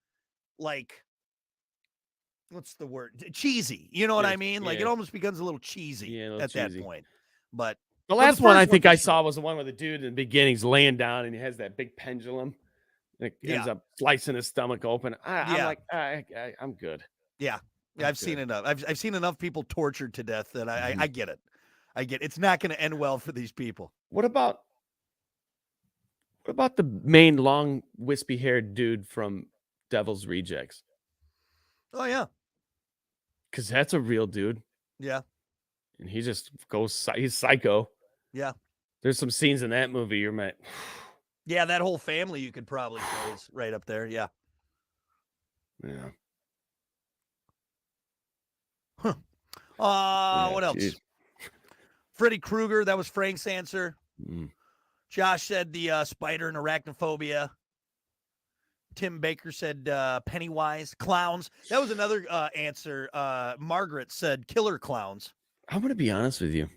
like, what's the word? Cheesy. You know what I Yes, mean? Like, it yeah, almost becomes a little cheesy yeah, a little at that cheesy. point. But The the last one I first one think for I sure. saw was the one where the dude in the beginning's laying down and he has that big pendulum. It ends Yeah, up slicing his stomach open. I'm yeah, like, I'm good. yeah. Yeah, I'm I've seen good. enough. I've seen enough people tortured to death that Mhm. I get it. I get it's not going to end well for these people. What about the main long wispy haired dude from Devil's Rejects? Oh yeah, Because that's a real dude, yeah, and he just he's psycho. yeah, There's some scenes in that movie you're like, yeah. That whole family you could probably praise right up there. Yeah. yeah, Huh. yeah, What else? geez. Freddy Krueger. That was Frank's answer. Mm. Josh said the spider and arachnophobia. Tim Baker said Pennywise, clowns. That was another answer. Margaret said killer clowns. I'm going to be honest with you.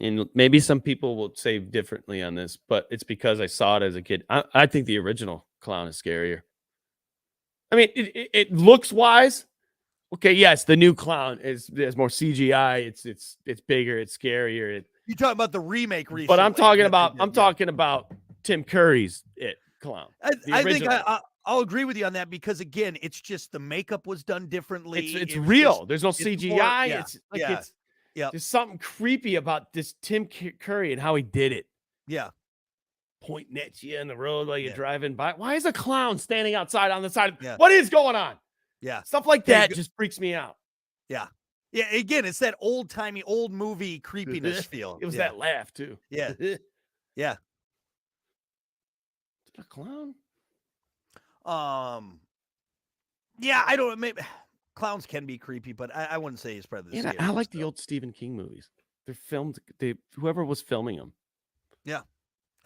And maybe some people will say differently on this, but it's because I saw it as a kid. I think the original clown is scarier. I mean, it looks wise. Okay, yes, the new clown is more CGI. It's bigger. It's scarier. You talking about the remake recently? But I'm talking about yeah. talking about Tim Curry's clown. I think I'll agree with you on that because again, it's just the makeup was done differently. It's It was real. just- There's no it's CGI. more- yeah, It's like yeah, it's yeah, there's something creepy about this Tim Curry and how he did it. yeah. Pointing at you on the road while you're Yeah. driving by. Why is a clown standing outside on the side? Yeah. What is going on? Yeah. Stuff like Yeah, that just freaks me out. Yeah. Yeah. Again, it's that old-timey, old movie creepiness feel. It was Yeah. that laugh too. Yeah. Is Yeah. it a clown? Yeah, I don't maybe clowns can be creepy, but I wouldn't say he's probably the Yeah, I scariest, like though. the old Stephen King movies. They're filmed. Whoever was filming them. Yeah.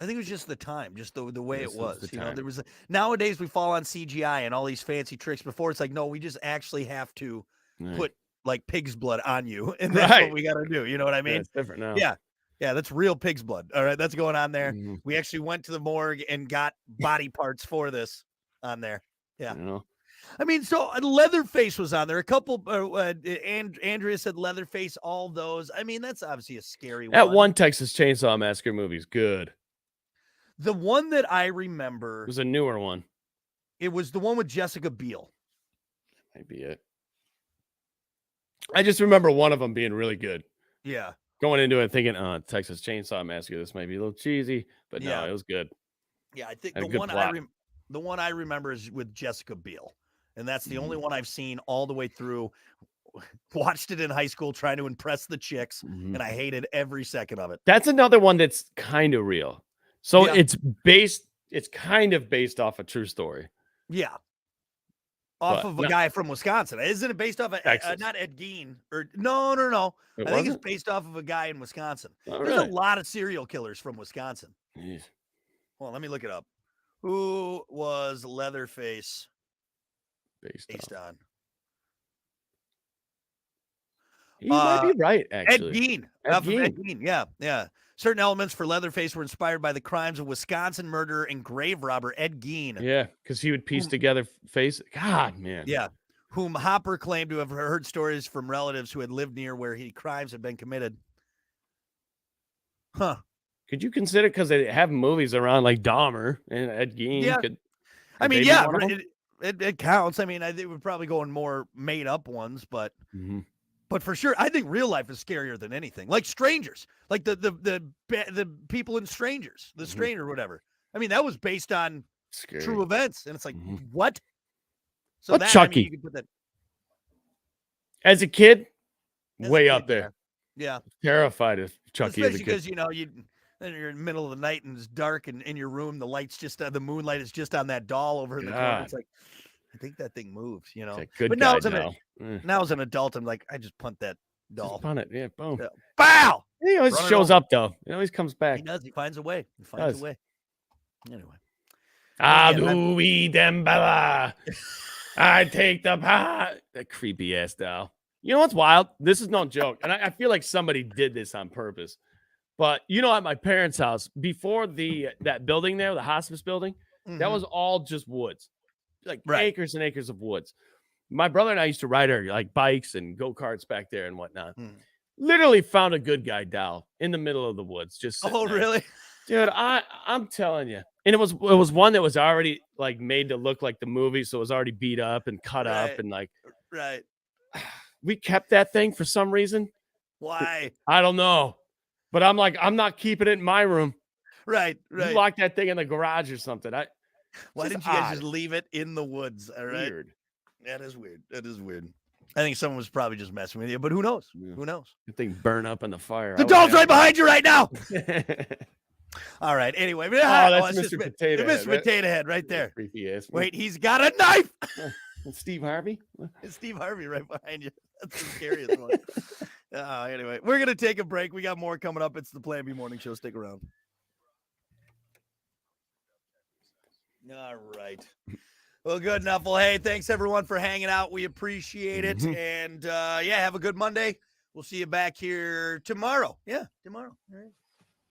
I think it was just the time, just the way Yes, it it was was. the You know, time. there was nowadays we fall on CGI and all these fancy tricks. Before it's like, no, we just actually have to Right. put like pig's blood on you, and that's what Right. we got to do. You know what I Yeah, mean? it's different now. Yeah. Yeah, that's real pig's blood. All right, that's going on there. Mhm. We actually went to the morgue and got body parts for this on there. Yeah. You know? I mean, so Leatherface was on there. A couple, and Andrea said Leatherface, all those. I mean, that's obviously a scary That one. one Texas Chainsaw Massacre movie is good. The one that I It remember, was a newer one. it was the one with Jessica Biel. Might be it. I just remember one of them being really good. Yeah. Going into it thinking, Texas Chainsaw Massacre, this might be a little cheesy, but Yeah. no, it was good. Yeah, I think Had a the good one plot. the one I remember is with Jessica Biel. And that's the only one I've seen all the way through. Watched it in high school trying to impress the chicks, Mhm. and I hated every second of it. That's another one that's kind of real. So Yeah. it's kind of based off a true story. Yeah. Off But of a guy from Wisconsin. Isn't it based off of Texas. not Ed Gein? Or no. It I think it's wasn't? based off of a guy in Wisconsin. Oh, There's really? a lot of serial killers from Wisconsin. Jeez. Well, let me look it up. Who was Leatherface based on? You might be right, actually. Ed Gein. Ed Ed Gein. Gein. Yeah, yeah. Certain elements for Leatherface were inspired by the crimes of Wisconsin murderer and grave robber Ed Gein. Yeah, because he would piece together face. God, man. Yeah. Whom Hopper claimed to have heard stories from relatives who had lived near where crimes had been committed. Huh. Could you consider, because they have movies around like Dahmer and Ed Gein? Yeah. I mean, they be yeah, one of them? it counts. I mean, they would probably go in more made up ones, but Mhm. but for sure, I think real life is scarier than anything. Like Strangers, like the people in Strangers, the Stranger, whatever. I mean, that was based on Scary. true events, and it's like Mhm. what? So What that Chucky? you could put that As a kid, as a way kid, up there. Yeah, Terrified of Chucky as a especially kid. because then you're in the middle of the night and it's dark, and in your room the lights just the moonlight is just on that doll over in the corner. It's God. like I think that thing moves, It's like good But now guy as an now. now as an adult, I'm like I just punt that doll. Just punt it. Yeah, boom. Yeah. Bow. He always shows up, though. He always comes back. He does. He finds a way. He finds a way. Anyway. Adui Dembella. I take the pot. That creepy ass doll. You know what's wild? This is no joke. And I feel like somebody did this on purpose. But at my parents' house, before that building there, the hospice building, that was all just woods. Like acres and acres of woods. My brother and I used to ride our like bikes and go-karts back there and whatnot. Literally found a good guy doll in the middle of the woods. Just there. Really? Dude, I'm telling you. And it was one that was already like made to look like the movie, so it was already beat up and cut up and like we kept that thing for some reason. Why? I don't know. But I'm like, I'm not keeping it in my room. Right. You lock that thing in the garage or something. Why didn't you guys just leave it in the woods? All right. Weird. That is weird. I think someone was probably just messing with you, but who knows? Yeah. Who knows? The thing burn up in the fire. The doll's right behind you right now. All right. Anyway, that's Mr. Potato Head. Mr. Potato Head right there. Creepy ass. Wait, he's got a knife. Steve Harvey. It's Steve Harvey right behind you. That's the scariest one. Anyway, we're gonna take a break. We got more coming up. It's the Plan B Morning Show. Stick around. All right. Well, good enough. Well, hey, thanks everyone for hanging out. We appreciate it. And have a good Monday. We'll see you back here tomorrow. Yeah, tomorrow. All right.